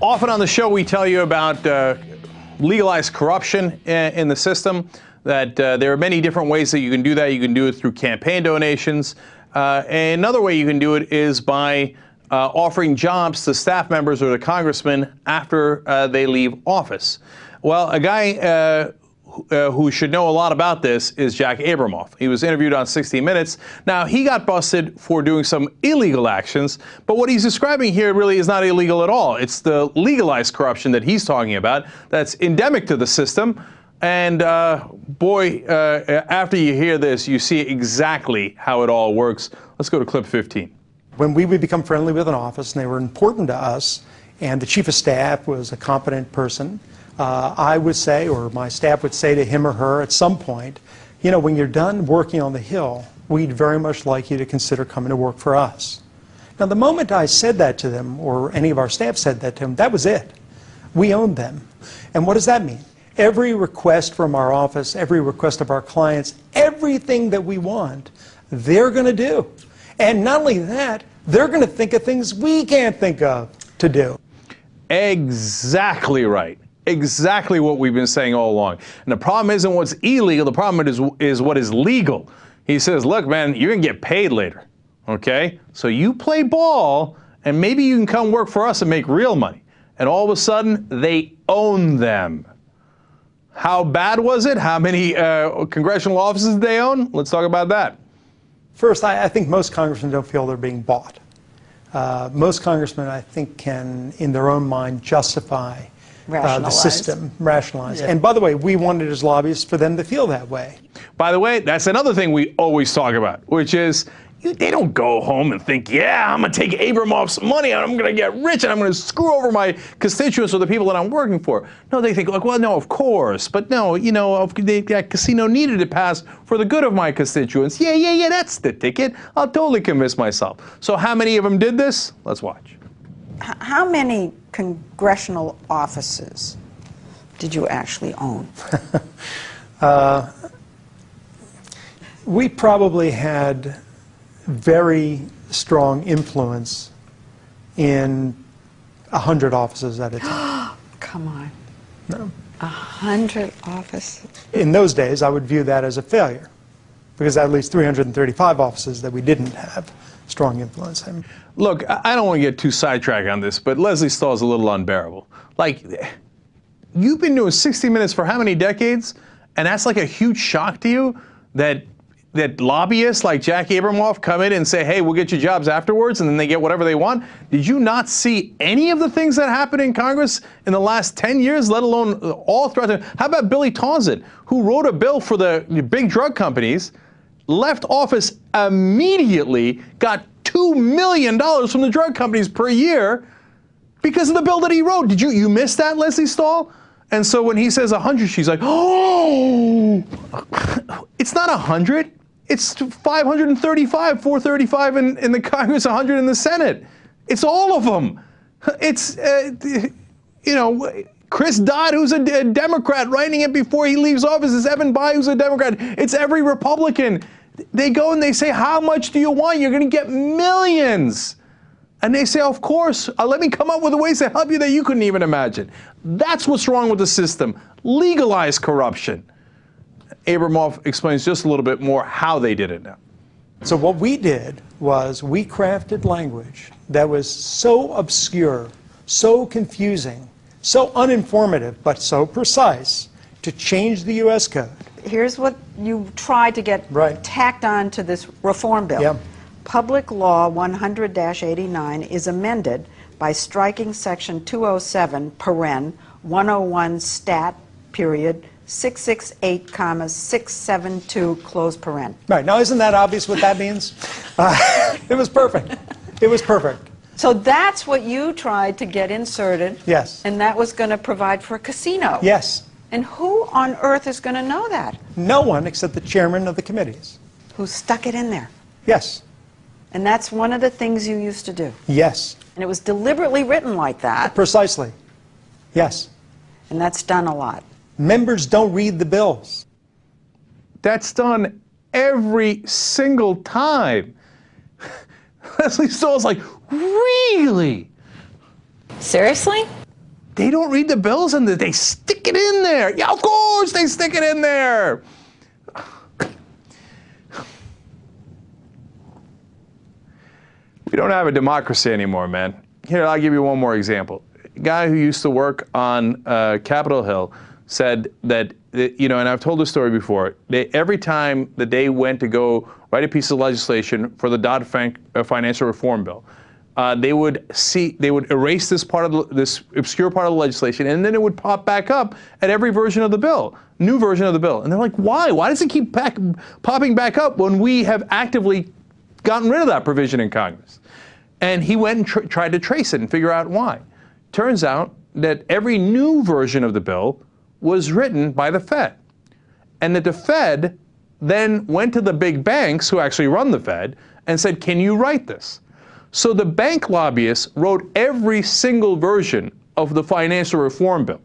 Often on the show we tell you about legalized corruption in the system, that there are many different ways that you can do that. You can do it through campaign donations. And another way you can do it is by offering jobs to staff members or to congressmen after they leave office. Well, a guy who should know a lot about this is Jack Abramoff. He was interviewed on 60 Minutes. Now, he got busted for doing some illegal actions, but what he's describing here really is not illegal at all. It's the legalized corruption that he's talking about that's endemic to the system. And boy, after you hear this, you see exactly how it all works. Let's go to clip 15. When we would become friendly with an office and they were important to us, and the chief of staff was a competent person, I would say, or my staff would say to him or her at some point, you know, when you're done working on the Hill, we'd very much like you to consider coming to work for us. Now, the moment I said that to them, or any of our staff said that to them, that was it. We owned them. And what does that mean? Every request from our office, every request of our clients, everything that we want, they're going to do. And not only that, they're going to think of things we can't think of to do. Exactly right. Exactly what we've been saying all along. And the problem isn't what's illegal, the problem is what is legal. He says, look, man, you're going to get paid later, okay? So you play ball, and maybe you can come work for us and make real money. And all of a sudden, they own them. How bad was it? How many congressional offices did they own? Let's talk about that. First, I think most congressmen don't feel they're being bought. Most congressmen, I think, can, in their own mind, justify the system, rationalize. Yeah. And by the way, we wanted as lobbyists for them to feel that way. By the way, that's another thing we always talk about, which is they don't go home and think, yeah, I'm going to take Abramoff's money and I'm going to get rich and I'm going to screw over my constituents or the people that I'm working for. No, they think, like, well, no, of course. But no, you know, that casino needed to pass for the good of my constituents. Yeah, that's the ticket. I'll totally convince myself. So how many of them did this? Let's watch. How many congressional offices did you actually own? We probably had very strong influence in 100 offices at a time. Come on. No. 100 offices? In those days, I would view that as a failure, because at least 335 offices that we didn't have strong influence in. Look, I don't want to get too sidetracked on this, but Lesley Stahl is a little unbearable. Like, you've been doing 60 Minutes for how many decades? And that's like a huge shock to you that lobbyists like Jack Abramoff come in and say, hey, we'll get you jobs afterwards, and then they get whatever they want? Did you not see any of the things that happened in Congress in the last 10 years, let alone all throughout the... How about Billy Townsend, who wrote a bill for the big drug companies, left office immediately, got $2 million from the drug companies per year because of the bill that he wrote? Did you miss that, Lesley Stahl? And so when he says 100, she's like, oh, it's not 100. It's 535, 435 in the Congress, 100 in the Senate. It's all of them. It's, you know, Chris Dodd, who's a Democrat, writing it before he leaves office. It's Evan Bayh, who's a Democrat. It's every Republican. They go and they say, how much do you want? You're going to get millions. And they say, of course, let me come up with ways to help you that you couldn't even imagine. That's what's wrong with the system. Legalized corruption. Abramoff explains just a little bit more how they did it now. So what we did was we crafted language that was so obscure, so confusing, so uninformative, but so precise to change the U.S. Code. Here's what you tried to get tacked on to this reform bill. Yeah. Public Law 100-89 is amended by striking Section 207, paren, 101 stat, period, 668, 672, close paren. Right. Now, isn't that obvious what that means? It was perfect. It was perfect. So that's what you tried to get inserted. Yes. And that was going to provide for a casino. Yes. And who on earth is going to know that? No one except the chairman of the committees. Who stuck it in there. Yes. And that's one of the things you used to do. Yes. And it was deliberately written like that. Precisely. Yes. And that's done a lot. Members don't read the bills. That's done every single time. Lesley Stahl's like, really? Seriously? They don't read the bills and they stick it in there. Yeah, of course they stick it in there. We don't have a democracy anymore, man. Here, I'll give you one more example. A guy who used to work on Capitol Hill said that, and I've told this story before, every time that they went to go write a piece of legislation for the Dodd-Frank financial reform bill, they would erase this obscure part of the legislation, and then it would pop back up at every version of the bill, new version of the bill. And they're like, why? Why does it keep popping back up when we have actively gotten rid of that provision in Congress? And he went and tried to trace it and figure out why. Turns out that every new version of the bill was written by the Fed. And that the Fed then went to the big banks who actually run the Fed and said, can you write this? So the bank lobbyists wrote every single version of the financial reform bill.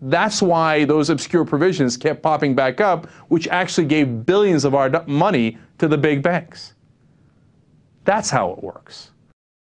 That's why those obscure provisions kept popping back up, which actually gave billions of our money to the big banks. That's how it works.